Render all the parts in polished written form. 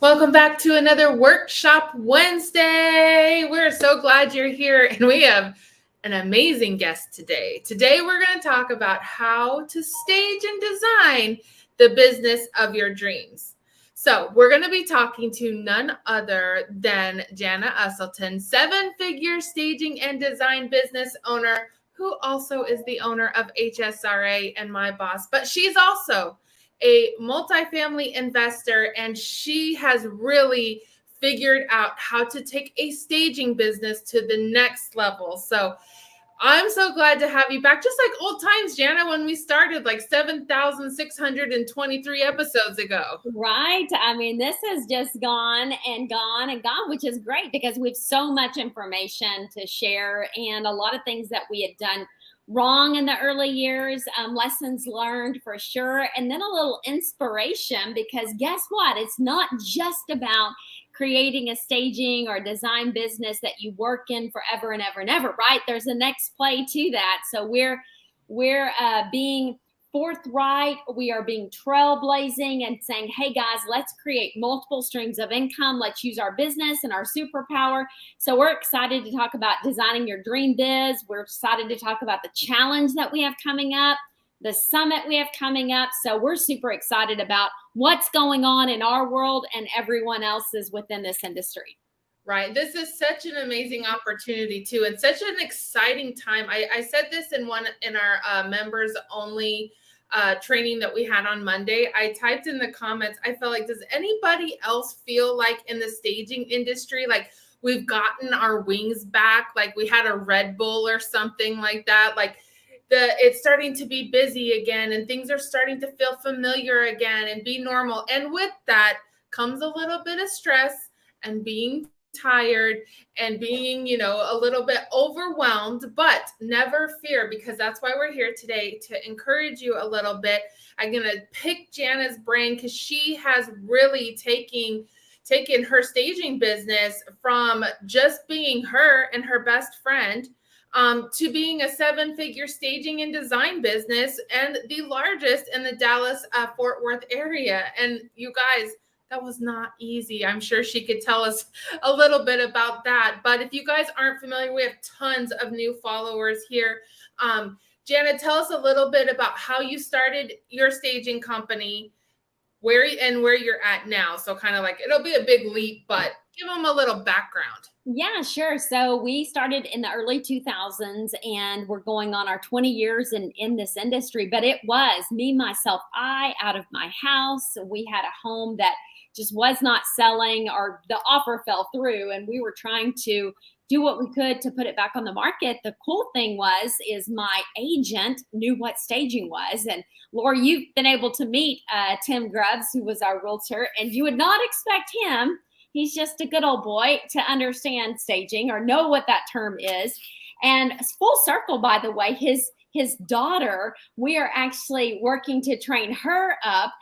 Welcome back to another Workshop Wednesday. We're so glad you're here, and we have an amazing guest today. Today, we're going to talk about how to stage and design the business of your dreams. So, we're going to be talking to none other than Jana Usetlon, seven-figure staging and design business owner, who also is the owner of HSRA and my boss, but she's also a multifamily investor, and she has really figured out how to take a staging business to the next level. So I'm so glad to have you back, just like old times, Jana, when we started like 7,623 episodes ago. Right. I mean, this has just gone and gone and gone, which is great because we have so much information to share and a lot of things that we had done wrong in the early years, lessons learned for sure, and then a little inspiration because guess what? It's not just about creating a staging or design business that you work in forever and ever and ever, right? There's a next play to that. So we're being forthright. We are being trailblazing and saying, hey guys, let's create multiple streams of income. Let's use our business and our superpower. So we're excited to talk about designing your dream biz. We're excited to talk about the challenge that we have coming up, the summit we have coming up. So we're super excited about what's going on in our world and everyone else's within this industry. Right. This is such an amazing opportunity too, and such an exciting time. I said this in our members only training that we had on Monday. I typed in the comments, I felt like, does anybody else feel like in the staging industry, like we've gotten our wings back, like we had a Red Bull or something like that, like it's starting to be busy again and things are starting to feel familiar again and be normal. And with that comes a little bit of stress and being tired and being, a little bit overwhelmed, but never fear, because that's why we're here today, to encourage you a little bit. I'm going to pick Jana's brain because she has really taken her staging business from just being her and her best friend to being a seven-figure staging and design business and the largest in the Dallas Fort Worth area. And you guys, that was not easy. I'm sure she could tell us a little bit about that. But if you guys aren't familiar, we have tons of new followers here. Jana, tell us a little bit about how you started your staging company, where you're at now. So kind of like, it'll be a big leap, but give them a little background. Yeah, sure. So we started in the early 2000s and we're going on our 20 years in this industry. But it was me, myself, I out of my house. We had a home that just was not selling, or the offer fell through, and we were trying to do what we could to put it back on the market. The cool thing is my agent knew what staging was. And Laura, you've been able to meet Tim Grubbs, who was our realtor, and you would not expect him. He's just a good old boy to understand staging or know what that term is. And full circle, by the way, his daughter, we are actually working to train her up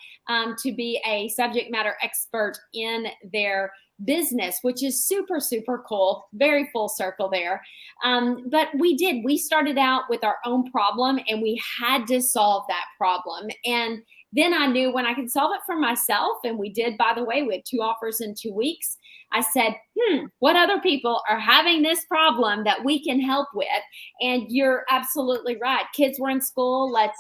to be a subject matter expert in their business, which is super, super cool. Very full circle there. But we started out with our own problem and we had to solve that problem. And then I knew when I could solve it for myself, and we did, by the way, we had 2 offers in 2 weeks. I said, what other people are having this problem that we can help with? And you're absolutely right. Kids were in school. Let's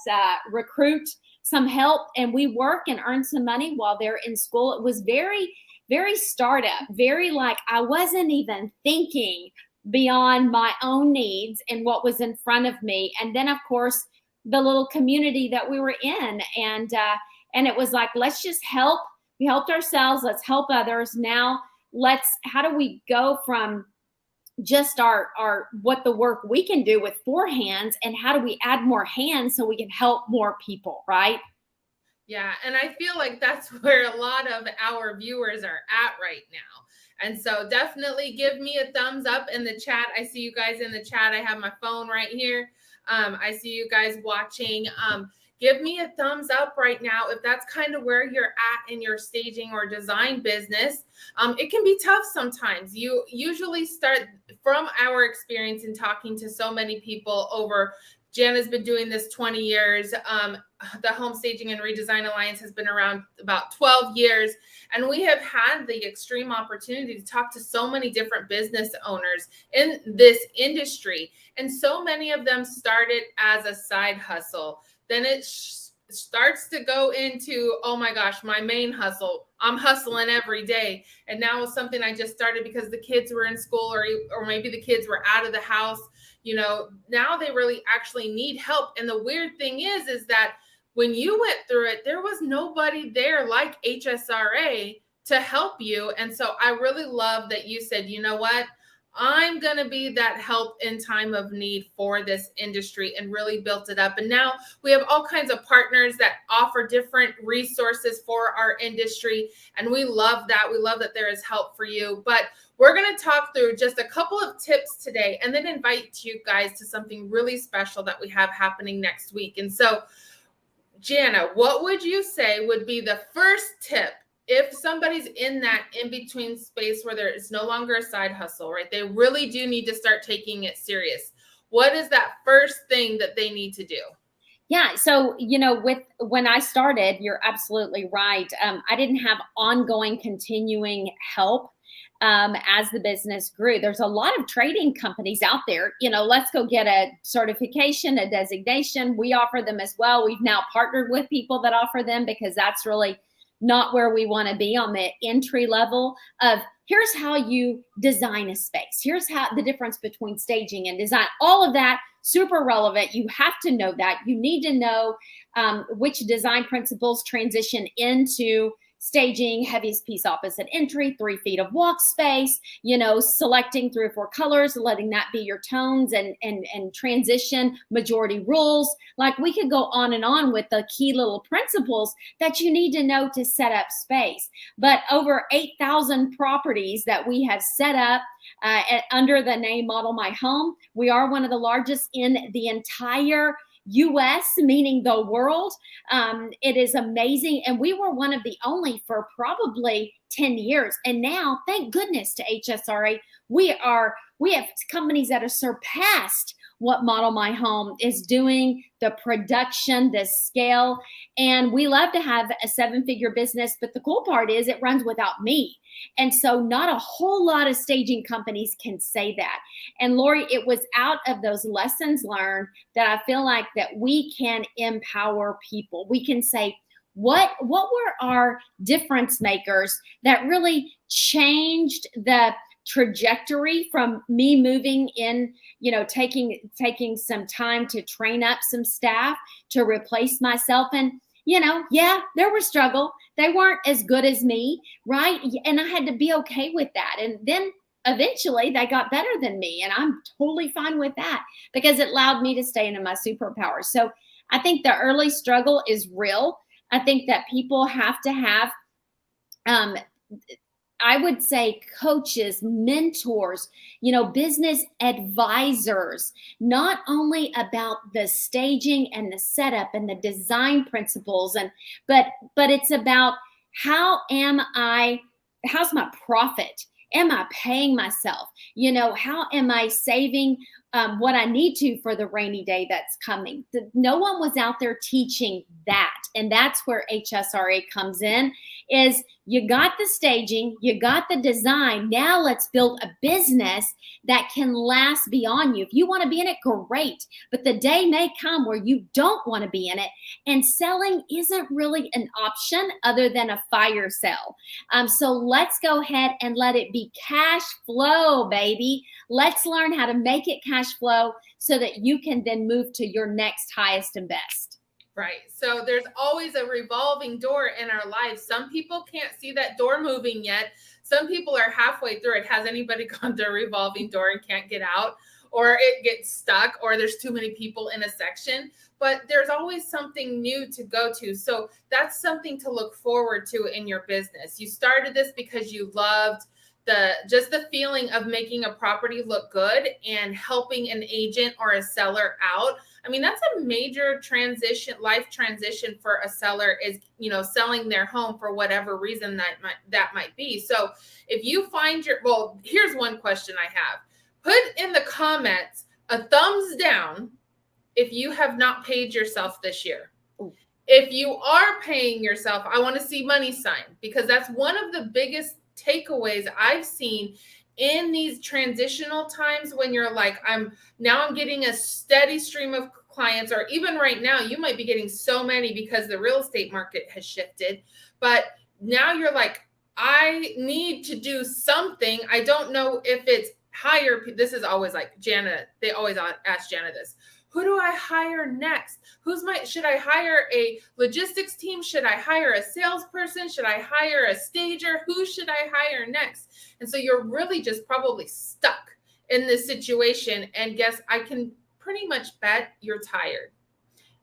recruit some help, and we work and earn some money while they're in school. It was very, very startup, very like I wasn't even thinking beyond my own needs and what was in front of me. And then, of course, the little community that we were in, and it was like, let's just help. We helped ourselves. Let's help others. Now, how do we go from just our what the work we can do with 4 hands, and how do we add more hands so we can help more people, right? Yeah, and I feel like that's where a lot of our viewers are at right now. And so definitely give me a thumbs up in the chat. I see you guys in the chat. I have my phone right here. I see you guys watching. Give me a thumbs up right now if that's kind of where you're at in your staging or design business. It can be tough sometimes. You usually start, from our experience in talking to so many people over Jana's been doing this 20 years. The Home Staging and Redesign Alliance has been around about 12 years. And we have had the extreme opportunity to talk to so many different business owners in this industry. And so many of them started as a side hustle. Then it starts to go into, oh my gosh, my main hustle. I'm hustling every day. And now it's something I just started because the kids were in school, or maybe the kids were out of the house. Now they really actually need help. And the weird thing is that when you went through it, there was nobody there like HSRA to help you. And so I really love that you said, you know what? I'm going to be that help in time of need for this industry, and really built it up. And now we have all kinds of partners that offer different resources for our industry. And we love that. We love that there is help for you. But we're going to talk through just a couple of tips today, and then invite you guys to something really special that we have happening next week. And so, Jana, what would you say would be the first tip if somebody's in that in-between space where there is no longer a side hustle, right? They really do need to start taking it serious. What is that first thing that they need to do? Yeah. So, when I started, you're absolutely right. I didn't have ongoing, continuing help as the business grew. There's a lot of trading companies out there. Let's go get a certification, a designation. We offer them as well. We've now partnered with people that offer them, because that's really not where we want to be on the entry level of, here's how you design a space. Here's how the difference between staging and design. All of that, super relevant. You have to know that. You need to know which design principles transition into staging, heaviest piece opposite entry, 3 feet of walk space, selecting 3 or 4 colors, letting that be your tones, and transition, majority rules. Like, we could go on and on with the key little principles that you need to know to set up space. But over 8,000 properties that we have set up under the name Model My Home. We are one of the largest in the entire US, meaning the world. It is amazing. And we were one of the only for probably 10 years. And now, thank goodness to HSRA, we have companies that have surpassed what Model My Home is doing, the production, the scale. And we love to have a 7-figure business, but the cool part is it runs without me. And so not a whole lot of staging companies can say that. And Lori, it was out of those lessons learned that I feel like that we can empower people. We can say, what were our difference makers that really changed the trajectory from me moving in, taking some time to train up some staff to replace myself. And, yeah, there was struggle. They weren't as good as me, right? And I had to be okay with that. And then eventually they got better than me. And I'm totally fine with that, because it allowed me to stay into my superpowers. So I think the early struggle is real. I think that people have to have, I would say, coaches, mentors, business advisors, not only about the staging and the setup and the design principles, but it's about how's my profit? Am I paying myself? How am I saving what I need to for the rainy day that's coming? No one was out there teaching that. And that's where HSRA comes in, is you got the staging, you got the design. Now let's build a business that can last beyond you. If you want to be in it, great. But the day may come where you don't want to be in it. And selling isn't really an option other than a fire sale. So let's go ahead and let it be cash flow, baby. Let's learn how to make it cash flow so that you can then move to your next highest and best. Right. So there's always a revolving door in our lives. Some people can't see that door moving yet. Some people are halfway through it. Has anybody gone through a revolving door and can't get out, or it gets stuck, or there's too many people in a section? But there's always something new to go to. So that's something to look forward to in your business. You started this because you loved the feeling of making a property look good and helping an agent or a seller out. I mean, that's a major life transition for a seller, is, selling their home for whatever reason that might be. So if you find here's one question I have. Put in the comments a thumbs down if you have not paid yourself this year. Ooh. If you are paying yourself, I want to see money sign, because that's one of the biggest takeaways I've seen in these transitional times when you're like, I'm getting a steady stream of clients, or even right now, you might be getting so many because the real estate market has shifted. But now you're like, I need to do something. I don't know if it's hire. This is always like Jana. They always ask Jana this. Who do I hire next? Should I hire a logistics team? Should I hire a salesperson? Should I hire a stager? Who should I hire next? And so you're really just probably stuck in this situation. And guess, I can pretty much bet you're tired.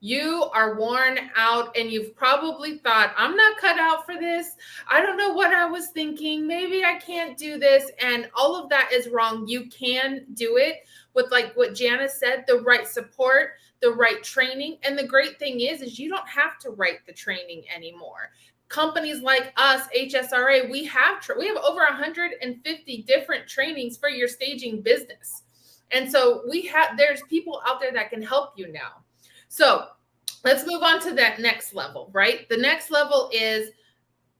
You are worn out, and you've probably thought, I'm not cut out for this. I don't know what I was thinking. Maybe I can't do this. And all of that is wrong. You can do it with, like what Jana said, the right support, the right training. And the great thing is you don't have to write the training anymore. Companies like us, HSRA, we have over 150 different trainings for your staging business. And so there's people out there that can help you now. So let's move on to that next level, right? The next level is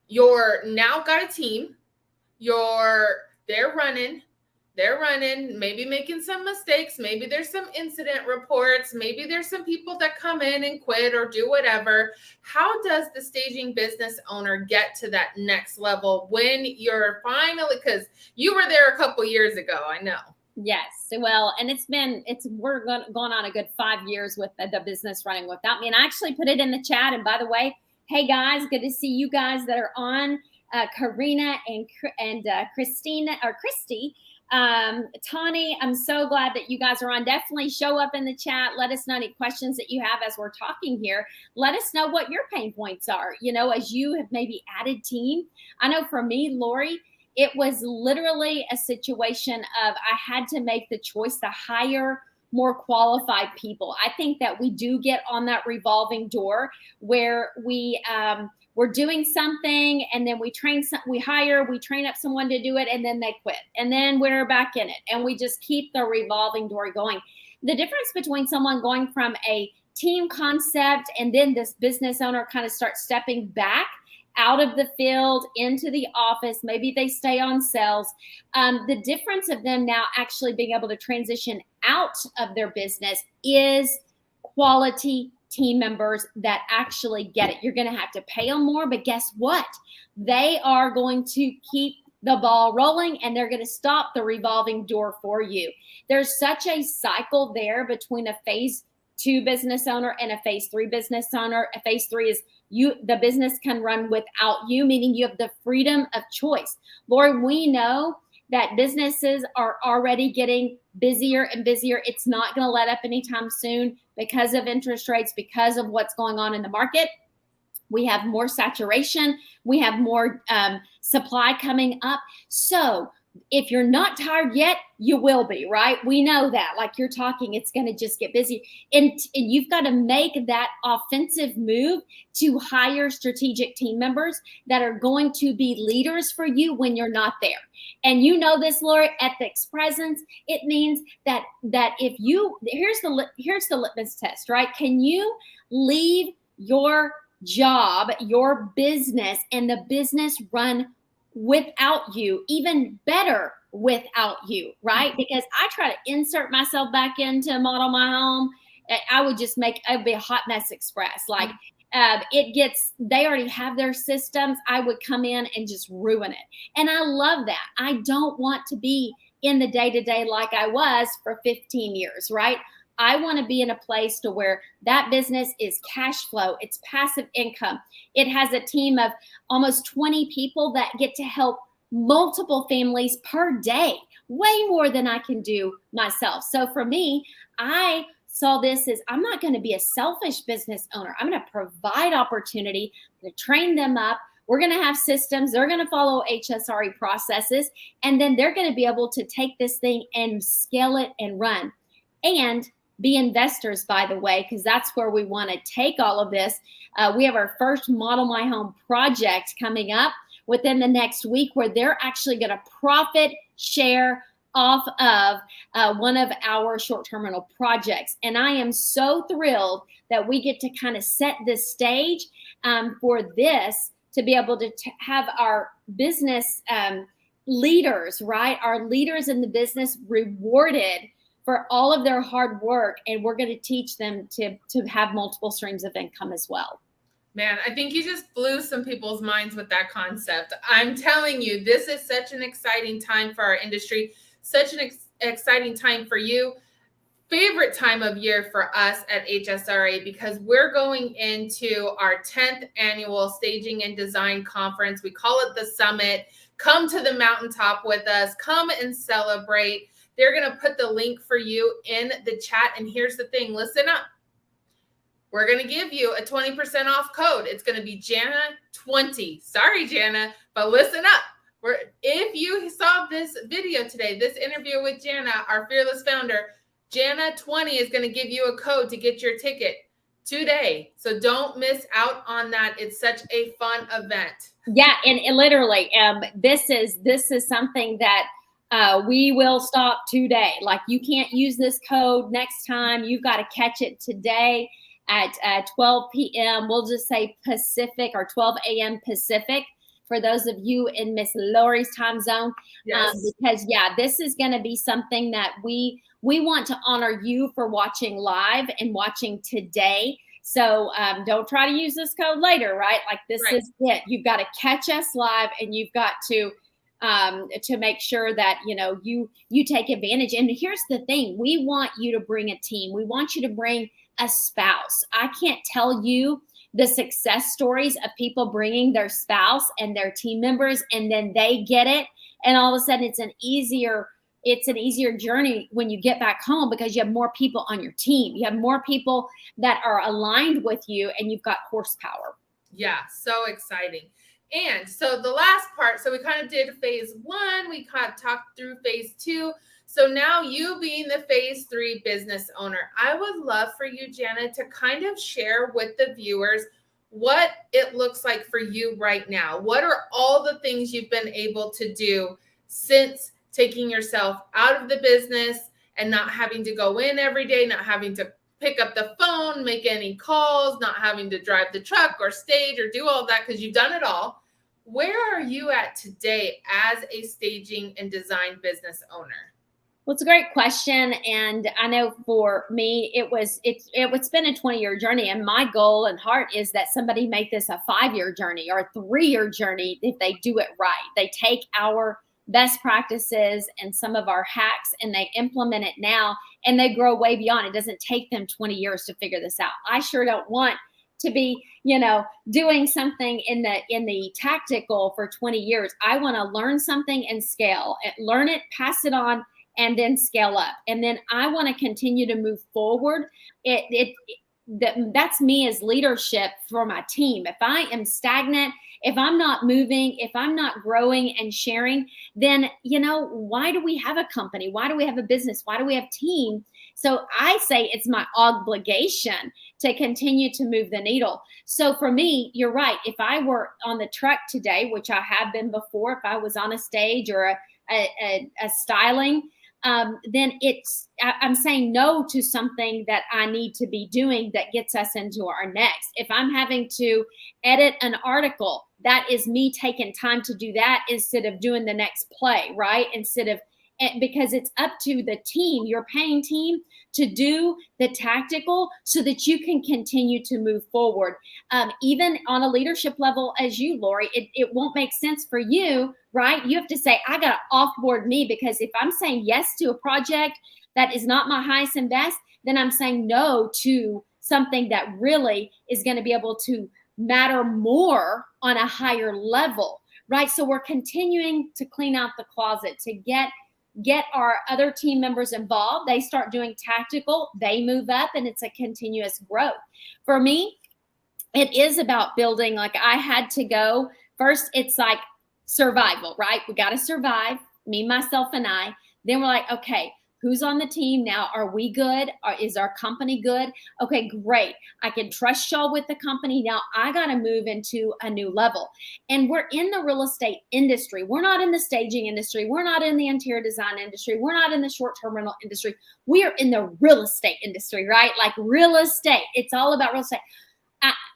you're now got a team. They're running, maybe making some mistakes. Maybe there's some incident reports. Maybe there's some people that come in and quit or do whatever. How does the staging business owner get to that next level when you're finally, because you were there a couple years ago, I know. Yes. Well, and we're going on a good 5 years with the business running without me. And I actually put it in the chat. And by the way, hey guys, good to see you guys that are on, Karina and Christina or Christy, Tani. I'm so glad that you guys are on. Definitely show up in the chat. Let us know any questions that you have as we're talking here. Let us know what your pain points are, as you have maybe added team. I know for me, Lori, it was literally a situation of I had to make the choice to hire more qualified people. I think that we do get on that revolving door where we're doing something and then we train up someone to do it, and then they quit, and then we're back in it, and we just keep the revolving door going. The difference between someone going from a team concept and then this business owner kind of starts stepping back out of the field into the office, maybe they stay on sales. The difference of them now actually being able to transition out of their business is quality team members that actually get it. You're going to have to pay them more, but guess what? They are going to keep the ball rolling, and they're going to stop the revolving door for you. There's such a cycle there between a phase 2 business owner and a phase 3 business owner. A phase 3 is the business can run without you, meaning you have the freedom of choice. Lori, we know that businesses are already getting busier and busier. It's not going to let up anytime soon because of interest rates, because of what's going on in the market. We have more saturation. We have more supply coming up. So if you're not tired yet, you will be, right? We know that. Like you're talking, it's going to just get busy. And you've got to make that offensive move to hire strategic team members that are going to be leaders for you when you're not there. And you know this, Lori, ethics presence. It means that if here's the litmus test, right? Can you leave your job, your business, and the business run without you, even better without you, right? Because I try to insert myself back into Model My Home. I would be a hot mess express. Like they already have their systems. I would come in and just ruin it. And I love that. I don't want to be in the day-to-day like I was for 15 years, right? I want to be in a place to where that business is cash flow. It's passive income. It has a team of almost 20 people that get to help multiple families per day, way more than I can do myself. So for me, I saw this as I'm not going to be a selfish business owner. I'm going to provide opportunity to train them up. We're going to have systems. They're going to follow HSRA processes, and then they're going to be able to take this thing and scale it and run. And be investors, by the way, because that's where we want to take all of this. We have our first Model My Home project coming up within the next week where they're actually going to profit share off of one of our short-term rental projects. And I am so thrilled that we get to kind of set this stage for this to be able to have our business leaders, right? Our leaders in the business rewarded for all of their hard work. And we're going to teach them to have multiple streams of income as well. Man, I think you just blew some people's minds with that concept. I'm telling you, this is such an exciting time for our industry, such an exciting time for you. Favorite time of year for us at HSRA, because we're going into our 10th annual Staging and Design Conference. We call it the Summit. Come to the mountaintop with us. Come and celebrate. They're going to put the link for you in the chat. And here's the thing. Listen up. We're going to give you a 20% off code. It's going to be Jana20. Sorry, Jana, but listen up. If you saw this video today, this interview with Jana, our fearless founder, Jana20 is going to give you a code to get your ticket today. So don't miss out on that. It's such a fun event. Yeah, and literally, this is something that we will stop today. Like, you can't use this code next time. You've got to catch it today at 12 p.m. We'll just say Pacific, or 12 a.m. Pacific for those of you in Miss Lori's time zone. Yes. Because this is going to be something that we want to honor you for watching live and watching today. So don't try to use this code later, right? Like, this Right. is it. You've got to catch us live, and you've got to make sure that, you take advantage. And here's the thing. We want you to bring a team. We want you to bring a spouse. I can't tell you the success stories of people bringing their spouse and their team members, and then they get it. And all of a sudden it's an easier journey when you get back home, because you have more people on your team. You have more people that are aligned with you, and you've got horsepower. Yeah, so exciting. And so the last part, so we kind of did phase 1, we kind of talked through phase 2. So now, you being the phase 3 business owner, I would love for you, Jana, to kind of share with the viewers what it looks like for you right now. What are all the things you've been able to do since taking yourself out of the business and not having to go in every day, not having to pick up the phone, make any calls, not having to drive the truck or stage or do all that, because you've done it all. Where are you at today as a staging and design business owner? Well, it's a great question. And I know for me, it's been a 20-year journey. And my goal and heart is that somebody make this a 5-year journey or a 3-year journey if they do it right. They take our best practices and some of our hacks, and they implement it now, and they grow way beyond. It doesn't take them 20 years to figure this out. I sure don't want to be, doing something in the tactical for 20 years. I want to learn something and scale, learn it, pass it on, and then scale up. And then I want to continue to move forward. That's me as leadership for my team. If I am stagnant, if I'm not moving, if I'm not growing and sharing, then, why do we have a company? Why do we have a business? Why do we have team? So I say it's my obligation to continue to move the needle. So for me, you're right. If I were on the truck today, which I have been before, if I was on a stage or a styling, then I'm saying no to something that I need to be doing that gets us into our next. If I'm having to edit an article, that is me taking time to do that instead of doing the next play, right? Because it's up to the team, your paying team, to do the tactical so that you can continue to move forward. Even on a leadership level as you, Lori, it won't make sense for you, right? You have to say, I got to offboard me, because if I'm saying yes to a project that is not my highest and best, then I'm saying no to something that really is going to be able to matter more on a higher level, right? So we're continuing to clean out the closet to get our other team members involved. They start doing tactical, they move up, and it's a continuous growth. For me, it is about building. Like, I had to go first. It's like survival, right? We got to survive, me, myself, and I. Then we're like, okay, Who's on the team now? Are we good? Is our company good? Okay, great. I can trust y'all with the company. Now I got to move into a new level. And we're in the real estate industry. We're not in the staging industry. We're not in the interior design industry. We're not in the short-term rental industry. We are in the real estate industry, right? Like real estate. It's all about real estate.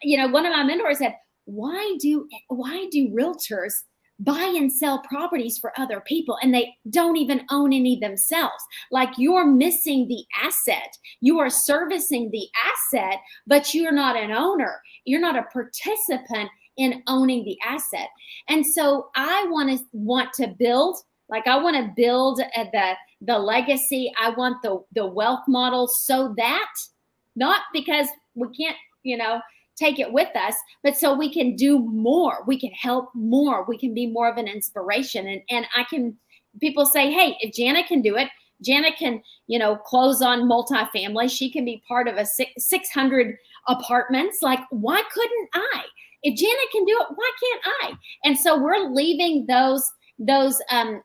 One of my mentors said, why do realtors buy and sell properties for other people and they don't even own any themselves? Like, you're missing the asset. You are servicing the asset, but you're not an owner. You're not a participant in owning the asset. And so I want to build, like, I want to build the legacy. I want the wealth model, so that, not because we can't, take it with us, but so we can do more, we can help more, we can be more of an inspiration. And people say, hey, if Jana can do it, Jana can, close on multifamily, she can be part of a 600 apartments. Like, why couldn't I? If Jana can do it, why can't I? And so we're leaving those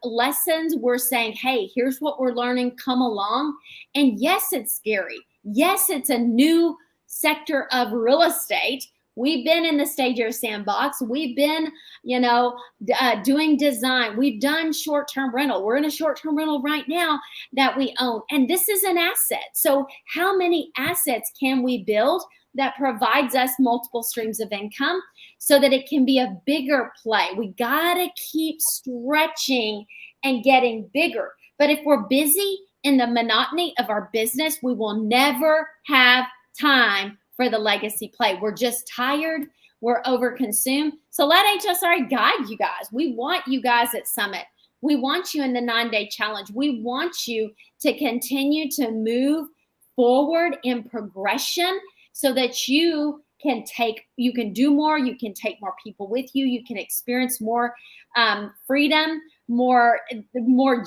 lessons. We're saying, hey, here's what we're learning, come along. And yes, it's scary. Yes, it's a new sector of real estate. We've been in the stager sandbox. We've been, doing design. We've done short-term rental. We're in a short-term rental right now that we own. And this is an asset. So how many assets can we build that provides us multiple streams of income so that it can be a bigger play? We got to keep stretching and getting bigger. But if we're busy in the monotony of our business, we will never have time for the legacy play. We're just tired. We're overconsumed. So let HSRA guide you guys. We want you guys at Summit. We want you in the 9-day challenge. We want you to continue to move forward in progression so that you can do more, you can take more people with you, you can experience more freedom, more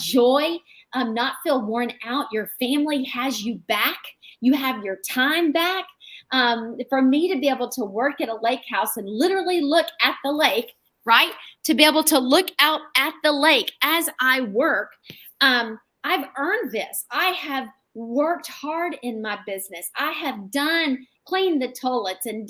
joy, not feel worn out. Your family has you back. You have your time back. For me to be able to work at a lake house and literally look at the lake, right? To be able to look out at the lake as I work, I've earned this. I have worked hard in my business. I have cleaned the toilets and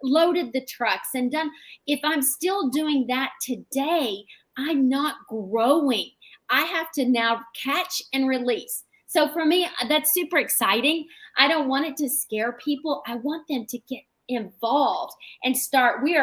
loaded the trucks and done. If I'm still doing that today, I'm not growing. I have to now catch and release. So for me, that's super exciting. I don't want it to scare people. I want them to get involved and start. We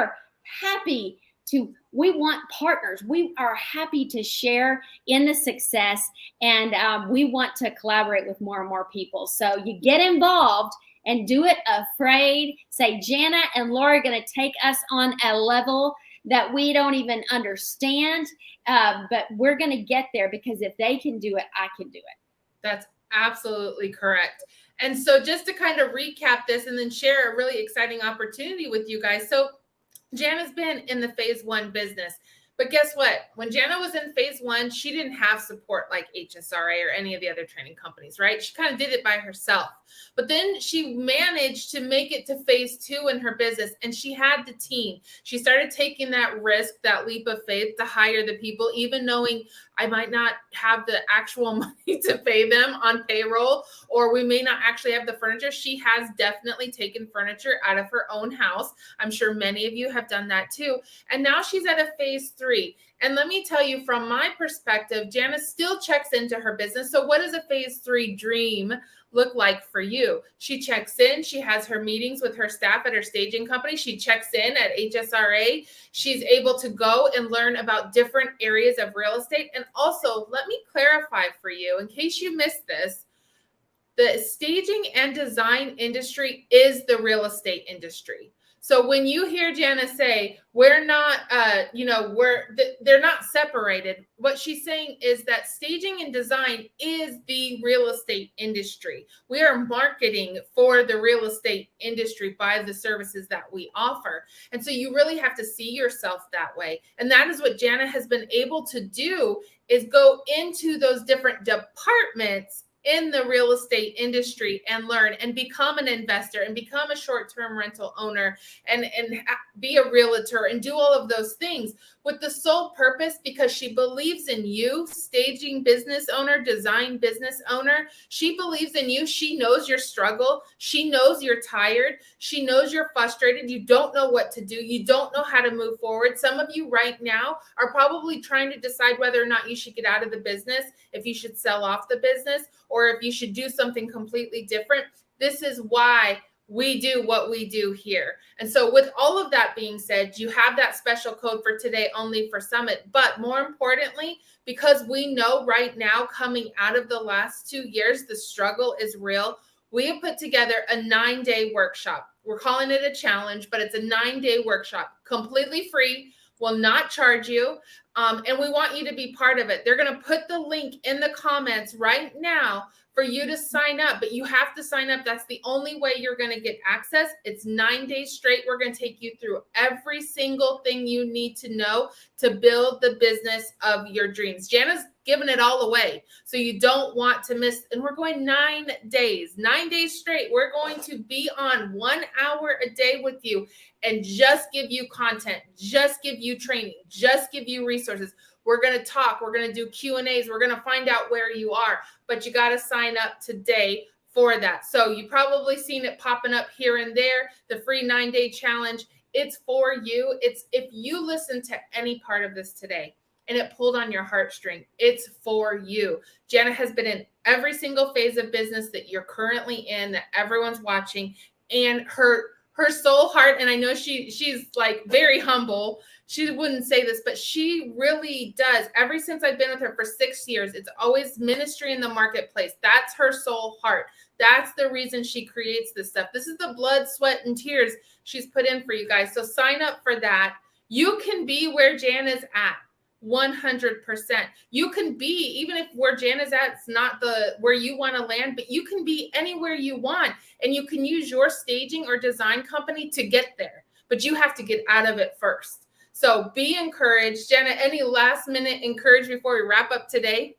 want partners. We are happy to share in the success, and we want to collaborate with more and more people. So you get involved and do it afraid. Say, Jana and Laura are going to take us on a level that we don't even understand, but we're going to get there, because if they can do it, I can do it. That's absolutely correct. And so just to kind of recap this and then share a really exciting opportunity with you guys. So Jana's been in the phase 1 business, but guess what? When Jana was in phase 1, she didn't have support like HSRA or any of the other training companies, right? She kind of did it by herself. But then she managed to make it to phase 2 in her business, and she had the team. She started taking that risk, that leap of faith to hire the people, even knowing I might not have the actual money to pay them on payroll, or we may not actually have the furniture. She has definitely taken furniture out of her own house. I'm sure many of you have done that too. And now she's at a phase 3. And let me tell you, from my perspective, Jana still checks into her business. So what does a phase 3 dream look like for you? She checks in. She has her meetings with her staff at her staging company. She checks in at HSRA. She's able to go and learn about different areas of real estate. And also, let me clarify for you, in case you missed this, the staging and design industry is the real estate industry. So when you hear Jana say, we're not, they're not separated, what she's saying is that staging and design is the real estate industry. We are marketing for the real estate industry by the services that we offer. And so you really have to see yourself that way. And that is what Jana has been able to do, is go into those different departments in the real estate industry and learn and become an investor and become a short-term rental owner and be a realtor and do all of those things with the sole purpose because she believes in you, staging business owner, design business owner. She believes in you. She knows your struggle. She knows you're tired. She knows you're frustrated. You don't know what to do. You don't know how to move forward. Some of you right now are probably trying to decide whether or not you should get out of the business, if you should sell off the business, or if you should do something completely different. This is why we do what we do here. And so with all of that being said, you have that special code for today only for Summit. But more importantly, because we know right now coming out of the last 2 years, the struggle is real. We have put together a 9-day workshop. We're calling it a challenge, but it's a 9-day workshop, completely free, will not charge you. And we want you to be part of it. They're going to put the link in the comments right now for you to sign up, but you have to sign up. That's the only way you're going to get access. It's 9 days straight. We're going to take you through every single thing you need to know to build the business of your dreams. Jana's giving it all away, so you don't want to miss. And we're going 9 days straight. We're going to be on 1 hour a day with you and just give you content, just give you training, just give you resources. We're going to talk. We're going to do Q&As. We're going to find out where you are, but you got to sign up today for that. So you probably seen it popping up here and there, the free 9-day challenge. It's for you. It's if you listen to any part of this today and it pulled on your heartstring, it's for you. Jana has been in every single phase of business that you're currently in, that everyone's watching, and her soul heart, and I know she's like very humble. She wouldn't say this, but she really does. Ever since I've been with her for 6 years, it's always ministry in the marketplace. That's her soul heart. That's the reason she creates this stuff. This is the blood, sweat, and tears she's put in for you guys. So sign up for that. You can be where Jana's at. 100%. You can be, even if where Jana's at, it's not the where you want to land, but you can be anywhere you want, and you can use your staging or design company to get there, but you have to get out of it first. So be encouraged. Jana, any last minute encouragement before we wrap up today?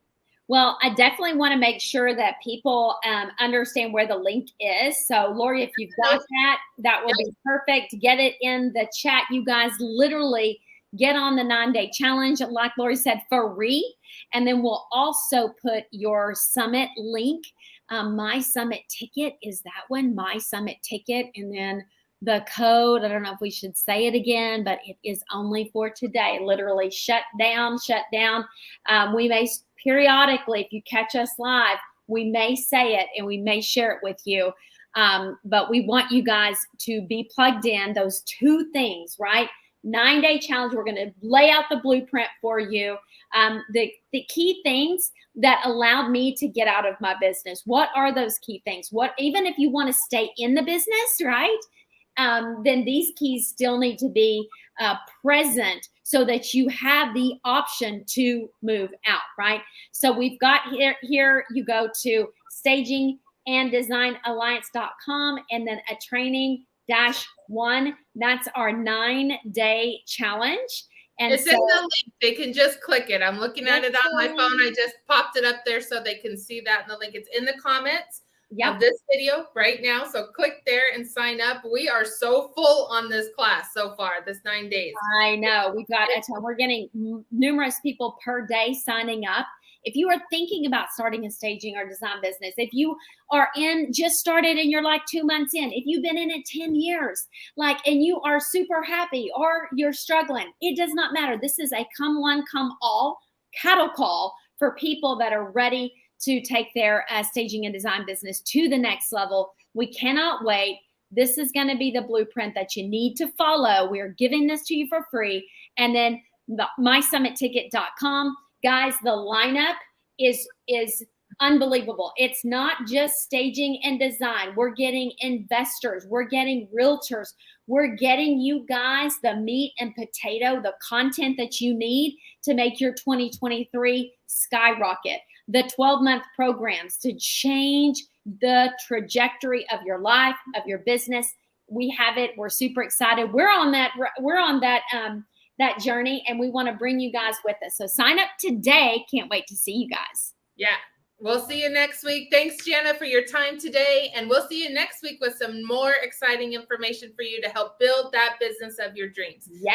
Well, I definitely want to make sure that people understand where the link is. So Lori, if you've got that, that will be perfect. Get it in the chat. You guys literally get on the 9-day challenge, like Lori said, free. And then we'll also put your Summit link. My Summit ticket is that one, My Summit ticket. And then the code, I don't know if we should say it again, but it is only for today. Literally shut down. We may periodically, if you catch us live, we may say it and we may share it with you. But we want you guys to be plugged in, those 2 things, right? 9-day challenge. We're going to lay out the blueprint for you. The key things that allowed me to get out of my business. What are those key things? Even if you want to stay in the business, right? Then these keys still need to be present so that you have the option to move out, right? So we've got here you go to staginganddesignalliance.com and then a training-1. That's our 9-day challenge. And it's in the link. They can just click it. I'm looking at it on my phone. I just popped it up there so they can see that in the link. It's in the comments of this video right now. So click there and sign up. We are so full on this class so far, this 9 days. I know. We've got a ton. We're getting numerous people per day signing up. If you are thinking about starting a staging or design business, if you are just started and you're like 2 months in, if you've been in it 10 years, and you are super happy or you're struggling, it does not matter. This is a come one, come all cattle call for people that are ready to take their staging and design business to the next level. We cannot wait. This is going to be the blueprint that you need to follow. We're giving this to you for free. And then mysummitticket.com. Guys, the lineup is unbelievable. It's not just staging and design. We're getting investors. We're getting realtors. We're getting you guys the meat and potato, the content that you need to make your 2023 skyrocket. The 12-month programs to change the trajectory of your life, of your business. We have it. We're super excited. We're on that journey, and we want to bring you guys with us. So sign up today. Can't wait to see you guys. Yeah. We'll see you next week. Thanks, Jana, for your time today. And we'll see you next week with some more exciting information for you to help build that business of your dreams. Yes.